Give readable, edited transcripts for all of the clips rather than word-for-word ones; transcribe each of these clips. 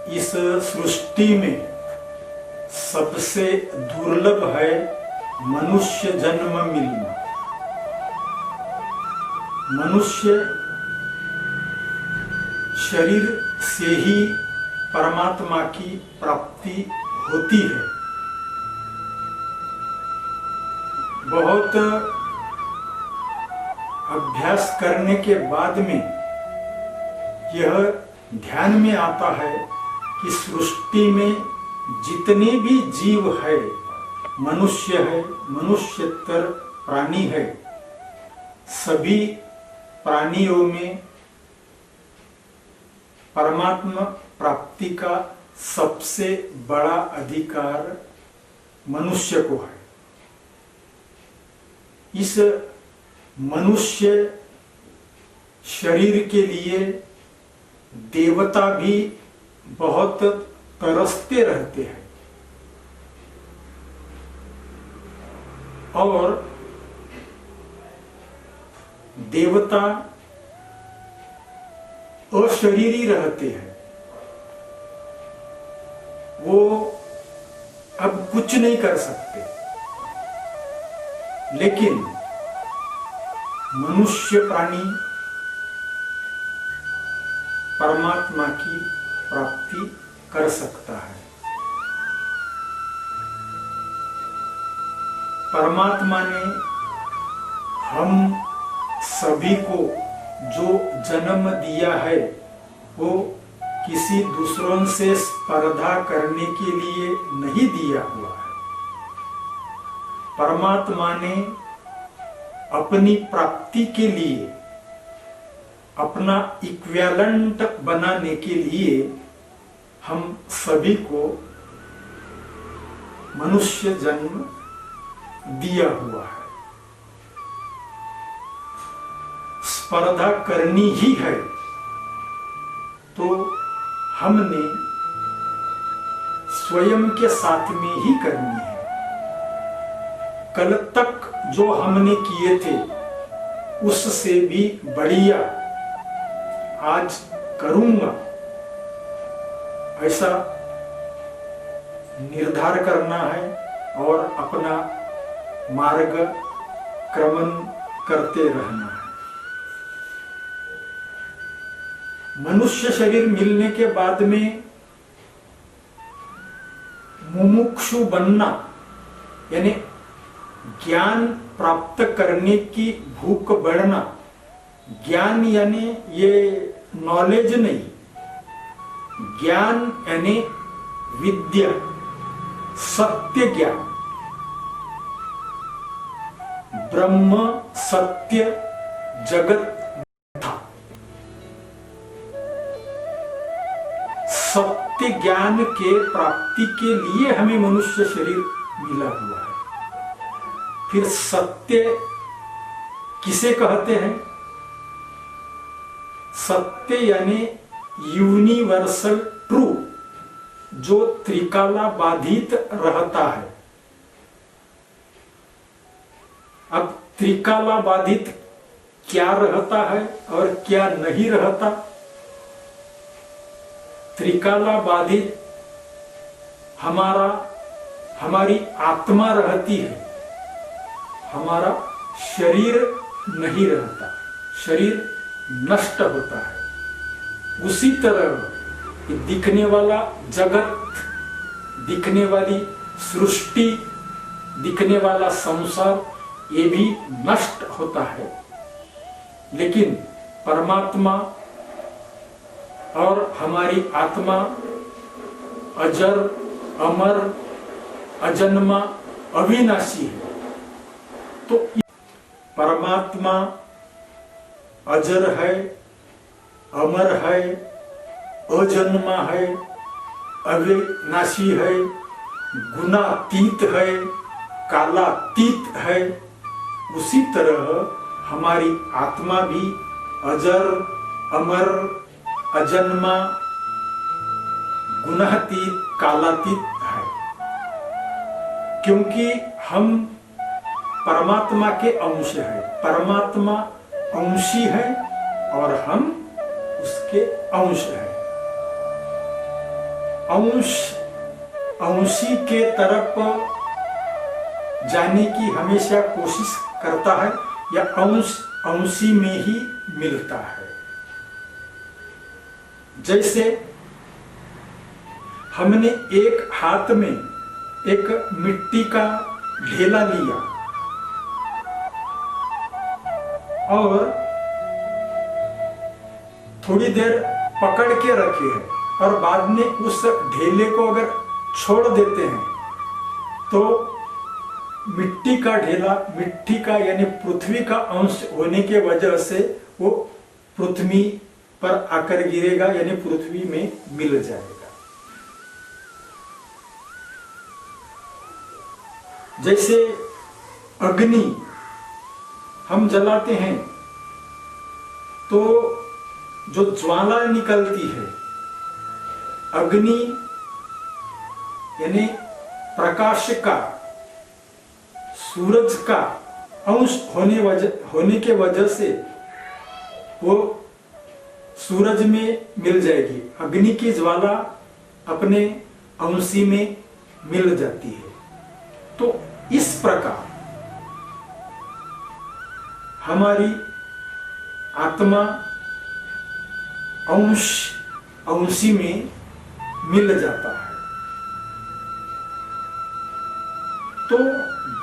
इस सृष्टि में सबसे दुर्लभ है मनुष्य जन्म मिलना। मनुष्य शरीर से ही परमात्मा की प्राप्ति होती है। बहुत अभ्यास करने के बाद में यह ध्यान में आता है कि सृष्टि में जितने भी जीव है, मनुष्य है, मनुष्यतर प्राणी है, सभी प्राणियों में परमात्मा प्राप्ति का सबसे बड़ा अधिकार मनुष्य को है। इस मनुष्य शरीर के लिए देवता भी बहुत तरसते रहते हैं और देवता अशरीरी रहते हैं। वो अब कुछ नहीं कर सकते, लेकिन मनुष्य प्राणी परमात्मा की प्राप्ति कर सकता है। परमात्मा ने हम सभी को जो जन्म दिया है वो किसी दूसरों से स्पर्धा करने के लिए नहीं दिया हुआ है। परमात्मा ने अपनी प्राप्ति के लिए, अपना इक्विवेलेंट बनाने के लिए हम सभी को मनुष्य जन्म दिया हुआ है। स्पर्धा करनी ही है तो हमने स्वयं के साथ में ही करनी है। कल तक जो हमने किए थे उससे भी बढ़िया आज करूंगा, ऐसा निर्धार करना है और अपना मार्ग क्रमण करते रहना है। मनुष्य शरीर मिलने के बाद में मुमुक्षु बनना यानी ज्ञान प्राप्त करने की भूख बढ़ना। ज्ञान यानी ये नॉलेज नहीं, ज्ञान यानी विद्या, सत्य ज्ञान, ब्रह्म सत्य जगत था। सत्य ज्ञान के प्राप्ति के लिए हमें मनुष्य शरीर मिला हुआ है। फिर सत्य किसे कहते हैं? सत्य यानी यूनिवर्सल ट्रू, जो त्रिकाला बाधित रहता है। अब त्रिकाला बाधित क्या रहता है और क्या नहीं रहता? त्रिकाला बाधित हमारी आत्मा रहती है, हमारा शरीर नहीं रहता, शरीर नष्ट होता है। उसी तरह दिखने वाला जगत, दिखने वाली सृष्टि, दिखने वाला संसार ये भी नष्ट होता है, लेकिन परमात्मा और हमारी आत्मा अजर, अमर, अजन्मा, अविनाशी है। तो परमात्मा अजर है, अमर है, अजन्मा है, अविनाशी है, गुणातीत है, कालातीत है। उसी तरह हमारी आत्मा भी अजर, अमर, अजन्मा, गुणातीत, कालातीत है, क्योंकि हम परमात्मा के अंश है। परमात्मा अंशी है और हम उसके अंश है। अंश अंशी के तरफ जाने की हमेशा कोशिश करता है या अंश अंशी में ही मिलता है। जैसे हमने एक हाथ में एक मिट्टी का ढेला लिया और थोड़ी देर पकड़ के रखे हैं और बाद में उस ढेले को अगर छोड़ देते हैं तो मिट्टी का ढेला मिट्टी का यानी पृथ्वी का अंश होने के वजह से वो पृथ्वी पर आकर गिरेगा यानी पृथ्वी में मिल जाएगा। जैसे अग्नि हम जलाते हैं तो जो ज्वाला निकलती है, अग्नि यानी प्रकाश का सूरज का अंश होने के वजह से वो सूरज में मिल जाएगी। अग्नि की ज्वाला अपने अंशी में मिल जाती है। तो इस प्रकार हमारी आत्मा अंशी में मिल जाता है। तो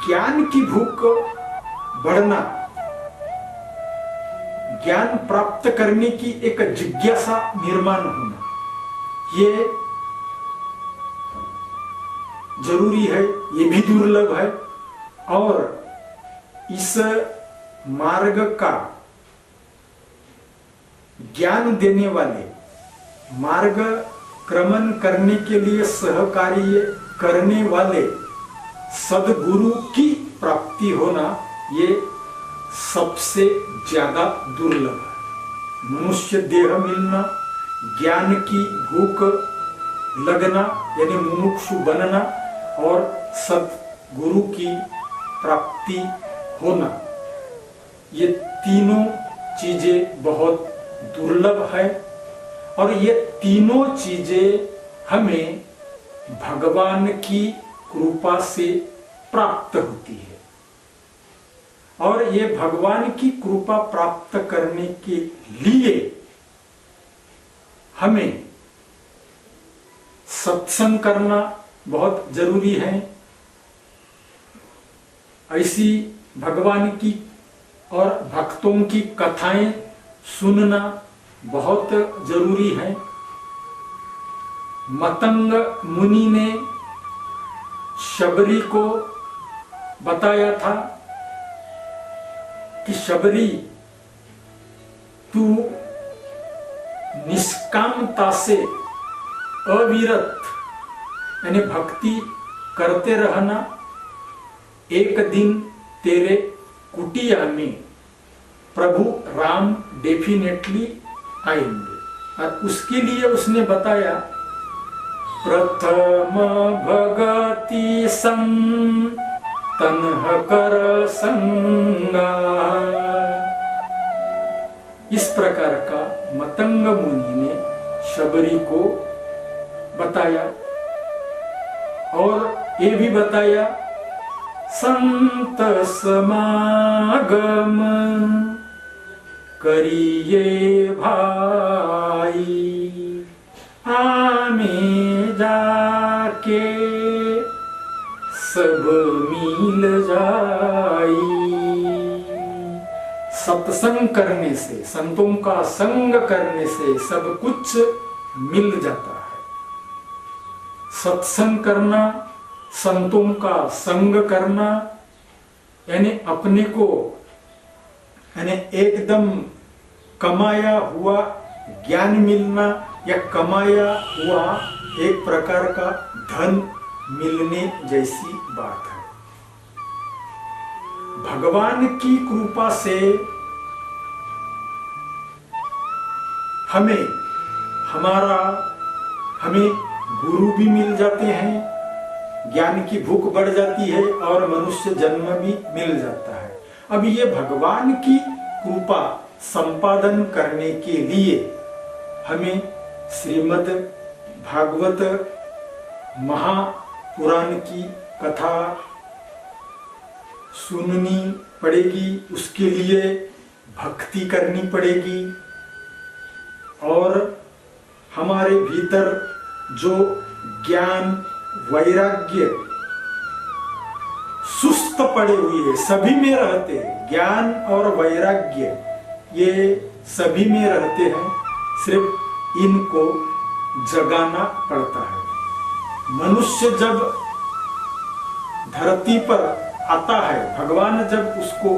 ज्ञान की भूख बढ़ना, ज्ञान प्राप्त करने की एक जिज्ञासा निर्माण होना, ये जरूरी है, ये भी दुर्लभ है। और इस मार्ग का ज्ञान देने वाले, मार्ग क्रमण करने के लिए सहकार्य करने वाले सद्गुरु की प्राप्ति होना ये सबसे ज्यादा दुर्लभ है। मनुष्य देह मिलना, ज्ञान की भूख लगना यानी मुमुक्षु बनना और सद्गुरु की प्राप्ति होना, ये तीनों चीजें बहुत दुर्लभ है। और ये तीनों चीजें हमें भगवान की कृपा से प्राप्त होती है। और ये भगवान की कृपा प्राप्त करने के लिए हमें सत्संग करना बहुत जरूरी है। ऐसी भगवान की और भक्तों की कथाएं सुनना बहुत जरूरी है। मतंग मुनि ने शबरी को बताया था कि शबरी, तू निष्कामता से अविरत यानी भक्ति करते रहना, एक दिन तेरे कुटिया में प्रभु राम डेफिनेटली आएंगे। और उसके लिए उसने बताया, प्रथम भगति संग तन्ह कर संगा। इस प्रकार का मतंग मुनि ने शबरी को बताया। और ये भी बताया, संत समागम करिए भाई, आमे जाके सब मिल जाई। सत्संग करने से, संतों का संग करने से सब कुछ मिल जाता है। सत्संग करना, संतों का संग करना यानी अपने को यानी एकदम कमाया हुआ ज्ञान मिलना या कमाया हुआ एक प्रकार का धन मिलने जैसी बात है। भगवान की कृपा से हमें गुरु भी मिल जाते हैं, ज्ञान की भूख बढ़ जाती है और मनुष्य जन्म भी मिल जाता है। अब ये भगवान की कृपा संपादन करने के लिए हमें श्रीमद् भागवत महापुराण की कथा सुननी पड़ेगी, उसके लिए भक्ति करनी पड़ेगी और हमारे भीतर जो ज्ञान वैराग्य सुस्त पड़े हुए हैं, सभी में रहते हैं, ज्ञान और वैराग्य ये सभी में रहते हैं, सिर्फ इनको जगाना पड़ता है। मनुष्य जब धरती पर आता है, भगवान जब उसको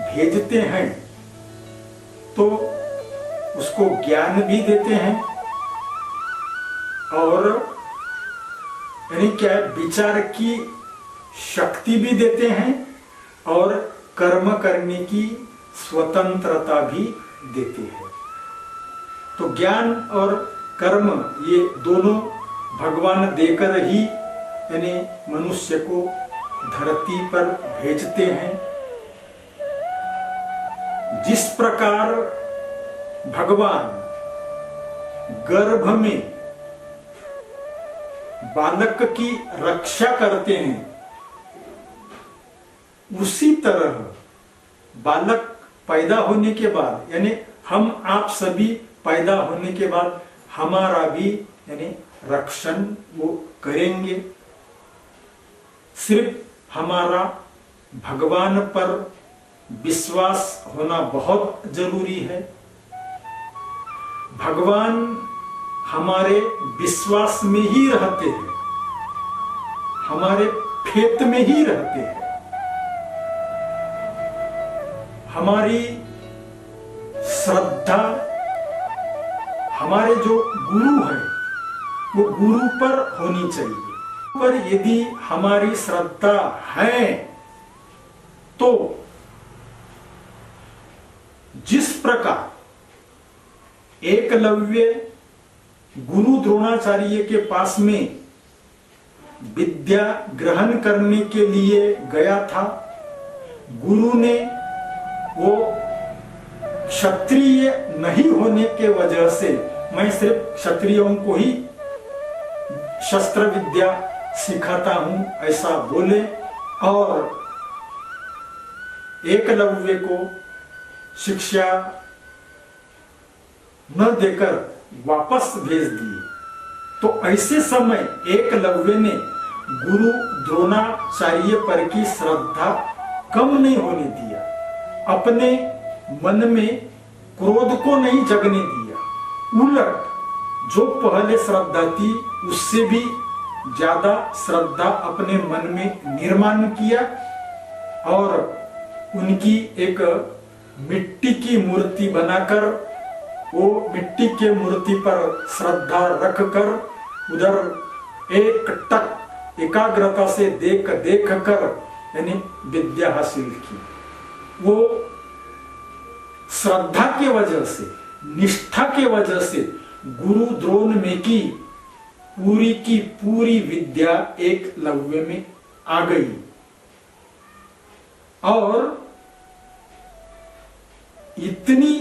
भेजते हैं तो उसको ज्ञान भी देते हैं और यानी क्या विचार की शक्ति भी देते हैं और कर्म करने की स्वतंत्रता भी देते हैं। तो ज्ञान और कर्म ये दोनों भगवान देकर ही यानी मनुष्य को धरती पर भेजते हैं। जिस प्रकार भगवान गर्भ में बालक की रक्षा करते हैं, उसी तरह बालक पैदा होने के बाद यानी हम आप सभी पैदा होने के बाद हमारा भी यानी रक्षण वो करेंगे। सिर्फ हमारा भगवान पर विश्वास होना बहुत जरूरी है। भगवान हमारे विश्वास में ही रहते हैं, हमारे फेत में ही रहते हैं। हमारी श्रद्धा हमारे जो गुरु हैं वो गुरु पर होनी चाहिए। पर यदि हमारी श्रद्धा है तो जिस प्रकार एकलव्य गुरु द्रोणाचार्य के पास में विद्या ग्रहण करने के लिए गया था, गुरु ने वो क्षत्रिय नहीं होने के वजह से मैं सिर्फ क्षत्रियों को ही शस्त्र विद्या सिखाता हूं ऐसा बोले और एकलव्य को शिक्षा न देकर वापस भेज दिए। तो ऐसे समय एकलव्य ने गुरु द्रोणाचार्य पर की श्रद्धा कम नहीं होने दिया, अपने मन में क्रोध को नहीं जगने दिया, उलट जो पहले श्रद्धा थी उससे भी ज्यादा श्रद्धा अपने मन में निर्माण किया और उनकी एक मिट्टी की मूर्ति बनाकर वो मिट्टी के मूर्ति पर श्रद्धा रखकर उधर एक टक एकाग्रता से देख कर यानी विद्या हासिल की। वो श्रद्धा के वजह से, निष्ठा के वजह से गुरु द्रोण में की पूरी विद्या एकलव्य में आ गई और इतनी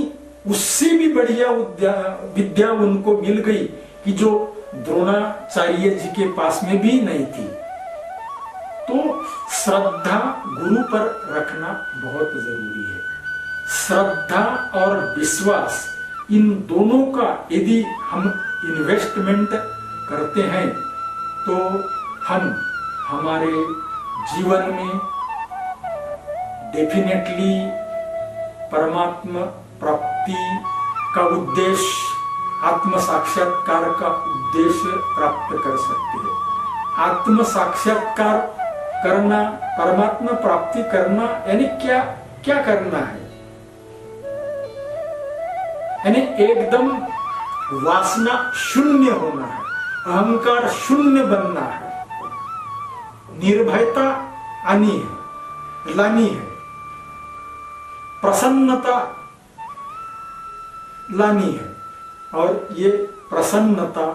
उससे भी बढ़िया विद्या उनको मिल गई कि जो द्रोणाचार्य जी के पास में भी नहीं थी। तो श्रद्धा गुरु पर रखना बहुत जरूरी है। श्रद्धा और विश्वास इन दोनों का यदि हम इन्वेस्टमेंट करते हैं तो हम हमारे जीवन में डेफिनेटली परमात्मा प्राप्ति का उद्देश्य, आत्म साक्षात्कार का उद्देश्य प्राप्त कर सकते हैं। आत्म साक्षात्कार करना, परमात्मा प्राप्ति करना यानी क्या क्या करना है? यानी एकदम वासना शून्य होना है, अहंकार शून्य बनना है, निर्भयता आनी है, लानी है, प्रसन्नता लानी है। और ये प्रसन्नता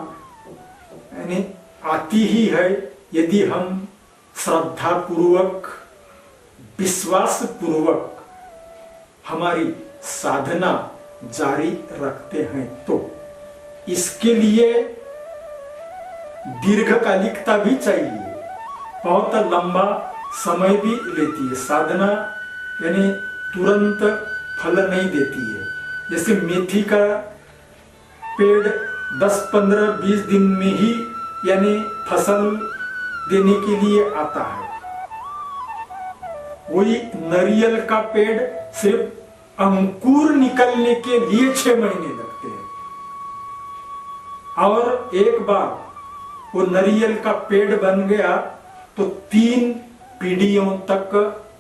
यानी आती ही है यदि हम श्रद्धा पूर्वक, विश्वास पूर्वक हमारी साधना जारी रखते हैं। तो इसके लिए दीर्घकालिकता भी चाहिए, बहुत लंबा समय भी लेती है। साधना यानी तुरंत फल नहीं देती है। जैसे मेथी का पेड़ 10, 15, 20 दिन में ही यानी फसल देने के लिए आता है। वही नारियल का पेड़ सिर्फ अंकुर निकलने के लिए 6 महीने लगते हैं, और एक बार वो नारियल का पेड़ बन गया तो 3 पीढ़ियों तक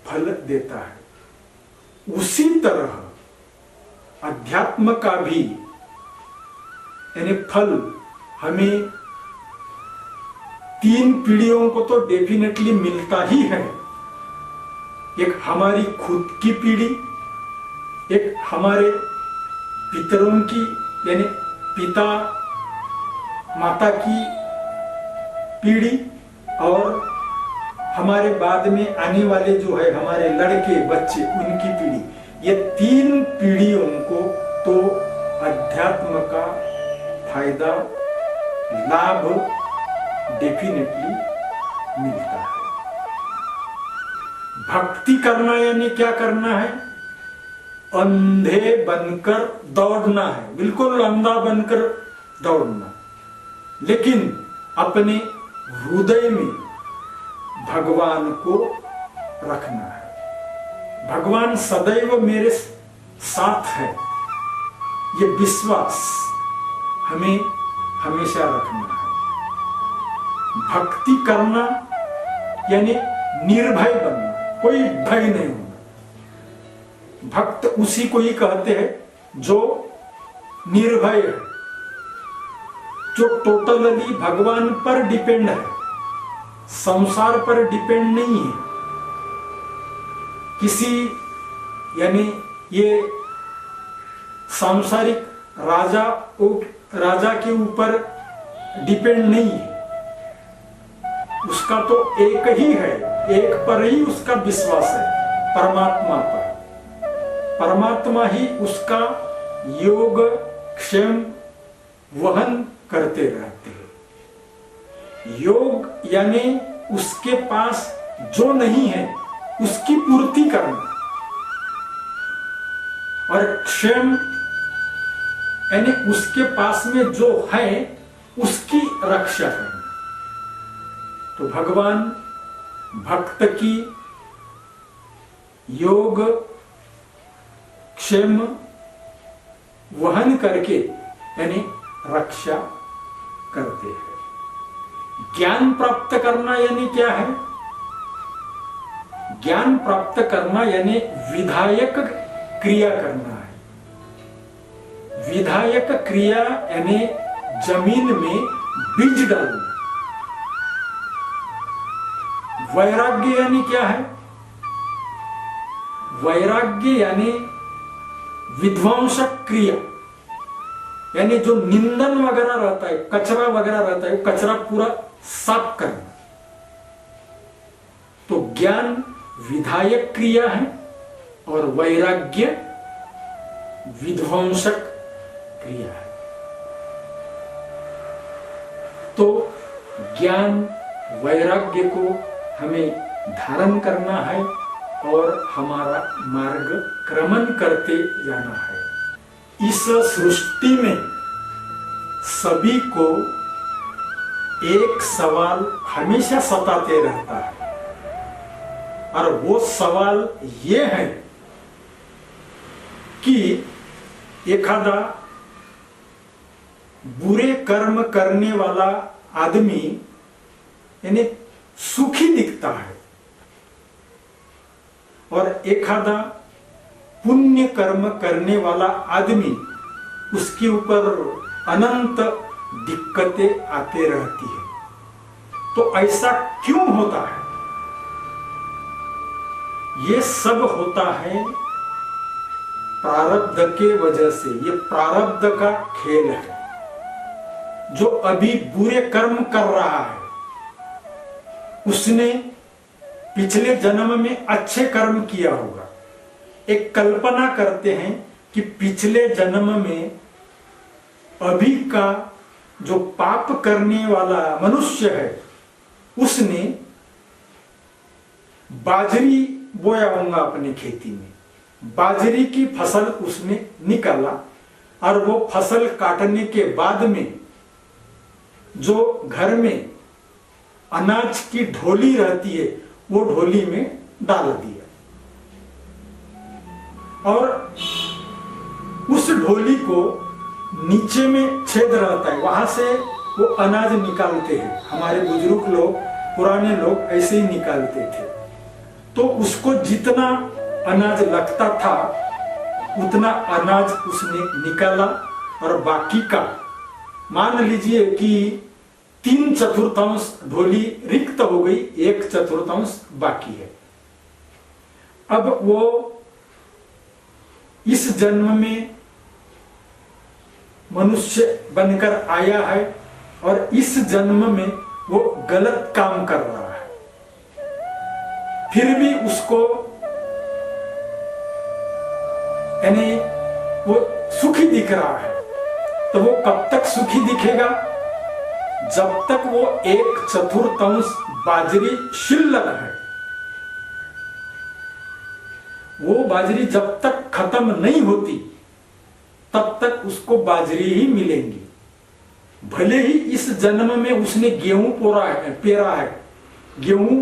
फल देता है। उसी तरह अध्यात्म का भी यानी फल हमें 3 पीढ़ियों को तो डेफिनेटली मिलता ही है। एक हमारी खुद की पीढ़ी, एक हमारे पितरों की यानी पिता माता की पीढ़ी, और हमारे बाद में आने वाले जो है हमारे लड़के बच्चे उनकी पीढ़ी। ये 3 पीढ़ियों को तो अध्यात्म का फायदा लाभ डेफिनेटली मिलता है। भक्ति करना यानी क्या करना है? अंधे बनकर दौड़ना है, बिल्कुल अंधा बनकर दौड़ना, लेकिन अपने हृदय में भगवान को रखना है। भगवान सदैव मेरे साथ है, ये विश्वास हमें हमेशा रखना है। भक्ति करना यानी निर्भय बनना, कोई भय नहीं होना। भक्त उसी को ही कहते हैं जो निर्भय है, जो टोटली भगवान पर डिपेंड है, संसार पर डिपेंड नहीं है। किसी यानी ये सांसारिक राजा के ऊपर डिपेंड नहीं है। उसका तो एक ही है, एक पर ही उसका विश्वास है, परमात्मा पर। परमात्मा ही उसका योग क्षेम वहन करते रहते हैं। योग यानी उसके पास जो नहीं है उसकी पूर्ति करना, और क्षेम यानी उसके पास में जो है उसकी रक्षा करना। तो भगवान भक्त की योग क्षेम वहन करके यानी रक्षा करते हैं। ज्ञान प्राप्त करना यानी क्या है? ज्ञान प्राप्त करना यानी विधायक क्रिया करना है। विधायक क्रिया यानी जमीन में बीज डालना। वैराग्य यानी क्या है? वैराग्य यानी विध्वंसक क्रिया, यानी जो निंदन वगैरह रहता है, कचरा वगैरह रहता है, वो कचरा पूरा साफ करना। तो ज्ञान विधायक क्रिया है और वैराग्य विध्वंसक क्रिया है। तो ज्ञान वैराग्य को हमें धारण करना है और हमारा मार्ग क्रमण करते जाना है। इस सृष्टि में सभी को एक सवाल हमेशा सताते रहता है, और वो सवाल ये है कि एखादा बुरे कर्म करने वाला आदमी यानी सुखी दिखता है, और एखादा पुण्य कर्म करने वाला आदमी उसके ऊपर अनंत दिक्कतें आते रहती है। तो ऐसा क्यों होता है? ये सब होता है प्रारब्ध के वजह से। ये प्रारब्ध का खेल है। जो अभी बुरे कर्म कर रहा है उसने पिछले जन्म में अच्छे कर्म किया होगा। एक कल्पना करते हैं कि पिछले जन्म में अभी का जो पाप करने वाला मनुष्य है उसने बाजरी बोया होगा अपनी खेती में, बाजरी की फसल उसने निकाला और वो फसल काटने के बाद में जो घर में अनाज की ढोली रहती है वो ढोली में डाल दिया और उस ढोली को नीचे में छेद रहता है, वहां से वो अनाज निकालते हैं। हमारे बुजुर्ग लोग, पुराने लोग ऐसे ही निकालते थे। तो उसको जितना अनाज लगता था उतना अनाज उसने निकाला और बाकी का मान लीजिए कि 3/4 ढोली रिक्त हो गई, 1/4 बाकी है। अब वो इस जन्म में मनुष्य बनकर आया है और इस जन्म में वो गलत काम कर रहा है, फिर भी उसको यानी वो सुखी दिख रहा है। तो वो कब तक सुखी दिखेगा? जब तक वो 1/4 बाजरी शिल्लक है। वो बाजरी जब तक खत्म नहीं होती तब तक उसको बाजरी ही मिलेंगी। भले ही इस जन्म में उसने गेहूं पेरा है, गेहूं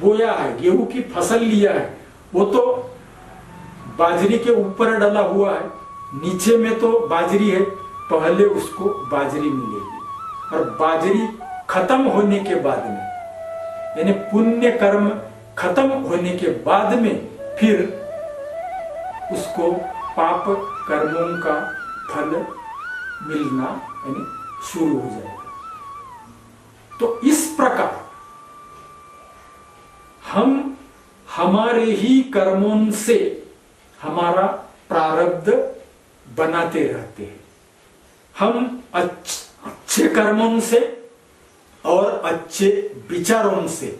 बोया है, गेहूं की फसल लिया है, वो तो बाजरी के ऊपर डला हुआ है, नीचे में तो बाजरी है, पहले उसको बाजरी मिलेगी। और बाजरी खत्म होने के बाद में यानी पुण्य कर्म खत्म होने के बाद में फिर उसको पाप कर्मों का फल मिलना यानी शुरू हो जाएगा। तो इस प्रकार हम हमारे ही कर्मों से हमारा प्रारब्ध बनाते रहते हैं। हम अच्छे कर्मों से और अच्छे विचारों से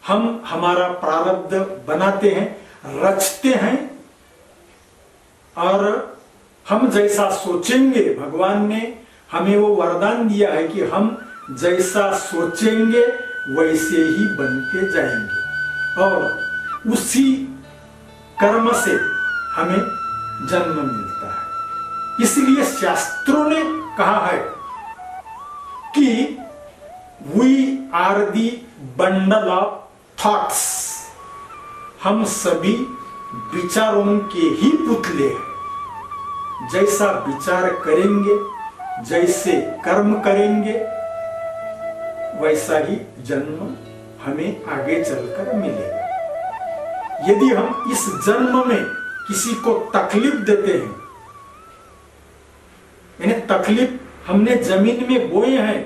हम हमारा प्रारब्ध बनाते हैं, रचते हैं। और हम जैसा सोचेंगे, भगवान ने हमें वो वरदान दिया है कि हम जैसा सोचेंगे वैसे ही बनते जाएंगे और उसी कर्म से हमें जन्म मिलता है। इसलिए शास्त्रों ने कहा है कि we are the bundle of thoughts, हम सभी विचारों के ही पुतले हैं। जैसा विचार करेंगे, जैसे कर्म करेंगे, वैसा ही जन्म हमें आगे चलकर मिलेगा। यदि हम इस जन्म में किसी को तकलीफ देते हैं, यानी तकलीफ हमने जमीन में बोए हैं,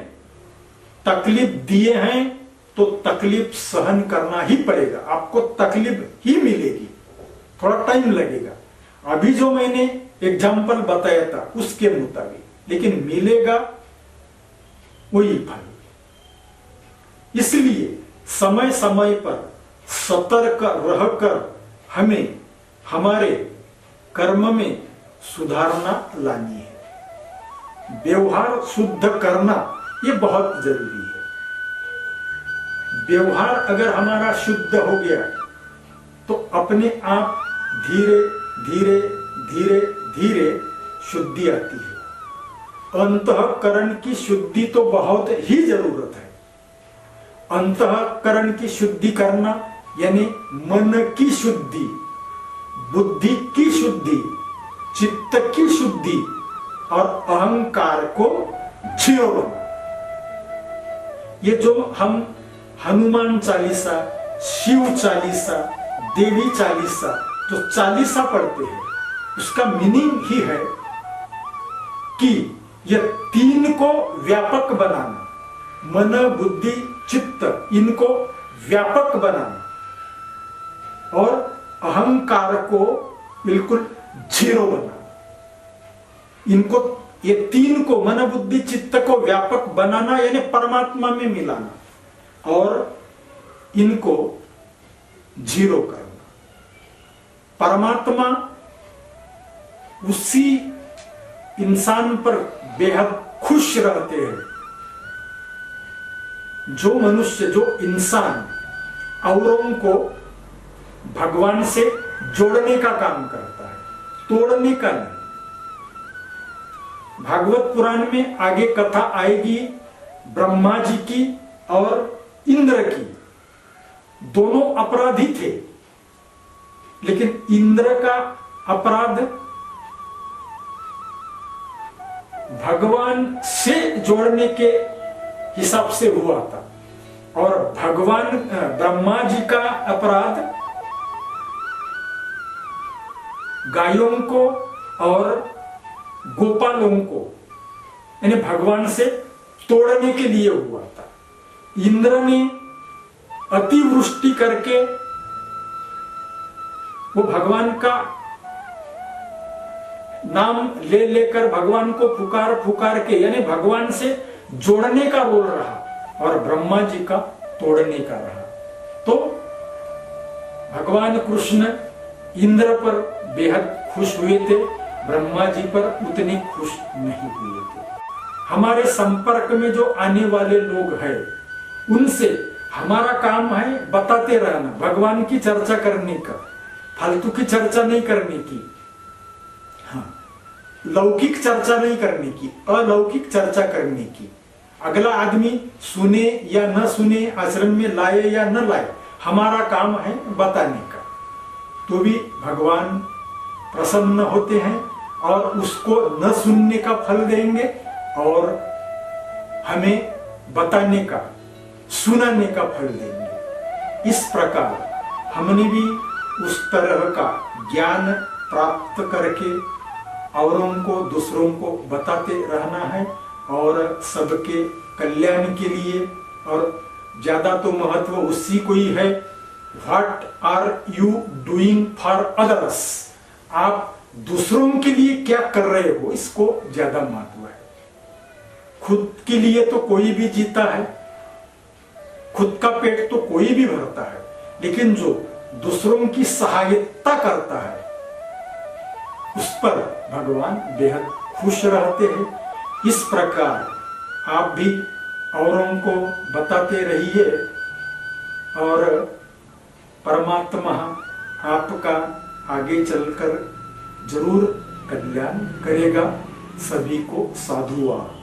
तकलीफ दिए हैं, तो तकलीफ सहन करना ही पड़ेगा। आपको तकलीफ ही मिलेगी, थोड़ा टाइम लगेगा। अभी जो मैंने एग्जाम्पल बताया था उसके मुताबिक, लेकिन मिलेगा वही फल। इसलिए समय समय पर सतर्क रहकर हमें हमारे कर्म में सुधारना लानी है। व्यवहार शुद्ध करना ये बहुत जरूरी है। व्यवहार अगर हमारा शुद्ध हो गया तो अपने आप धीरे धीरे धीरे धीरे शुद्धि आती है। अंतःकरण की शुद्धि तो बहुत ही जरूरत है। अंतःकरण की शुद्धि करना यानी मन की शुद्धि, बुद्धि की शुद्धि, चित्त की शुद्धि और अहंकार को जीरो बनाना। ये जो हम हनुमान चालीसा, शिव चालीसा, देवी चालीसा जो चालीसा पढ़ते हैं, उसका मीनिंग ही है कि ये तीन को व्यापक बनाना, मन बुद्धि चित्त, इनको व्यापक बनाना और अहंकार को बिल्कुल जीरो बनाना। इनको, ये तीन को, मन बुद्धि चित्त को व्यापक बनाना यानी परमात्मा में मिलाना और इनको जीरो करना। परमात्मा उसी इंसान पर बेहद खुश रहते हैं। जो मनुष्य, जो इंसान औरों को भगवान से जोड़ने का काम करता है, तोड़ने का नहीं। भागवत पुराण में आगे कथा आएगी ब्रह्मा जी की और इंद्र की। दोनों अपराधी थे, लेकिन इंद्र का अपराध भगवान से जोड़ने के हिसाब से हुआ था, और भगवान ब्रह्मा जी का अपराध गायों को और गोपालों को, यानी भगवान से तोड़ने के लिए हुआ था। इंद्र ने अतिवृष्टि करके वो भगवान का नाम ले लेकर भगवान को पुकार पुकार के, यानी भगवान से जोड़ने का रोल रहा, और ब्रह्मा जी का तोड़ने का रहा। तो भगवान कृष्ण इंद्र पर बेहद खुश हुए थे, ब्रह्मा जी पर उतने खुश नहीं हुए थे। हमारे संपर्क में जो आने वाले लोग हैं, उनसे हमारा काम है बताते रहना, भगवान की चर्चा करने का, फालतू की चर्चा नहीं करने की। हाँ, लौकिक चर्चा नहीं करने की, अलौकिक चर्चा करने की। अगला आदमी सुने या न सुने, आश्रम में लाए या न लाए, हमारा काम है बताने का। तो भी भगवान प्रसन्न होते हैं और उसको न सुनने का फल देंगे और हमें बताने का, सुनाने का फल देंगे। इस प्रकार हमने भी उस तरह का ज्ञान प्राप्त करके औरों को, दूसरों को बताते रहना है, और सबके कल्याण के लिए। और ज्यादा तो महत्व उसी को ही है, what are you doing for others, आप दूसरों के लिए क्या कर रहे हो, इसको ज्यादा महत्व है। खुद के लिए तो कोई भी जीता है, खुद का पेट तो कोई भी भरता है, लेकिन जो दूसरों की सहायता करता है उस पर भगवान बेहद खुश रहते हैं। इस प्रकार आप भी औरों को बताते रहिए, और परमात्मा आपका आगे चलकर जरूर कल्याण करेगा। सभी को साधुवाद।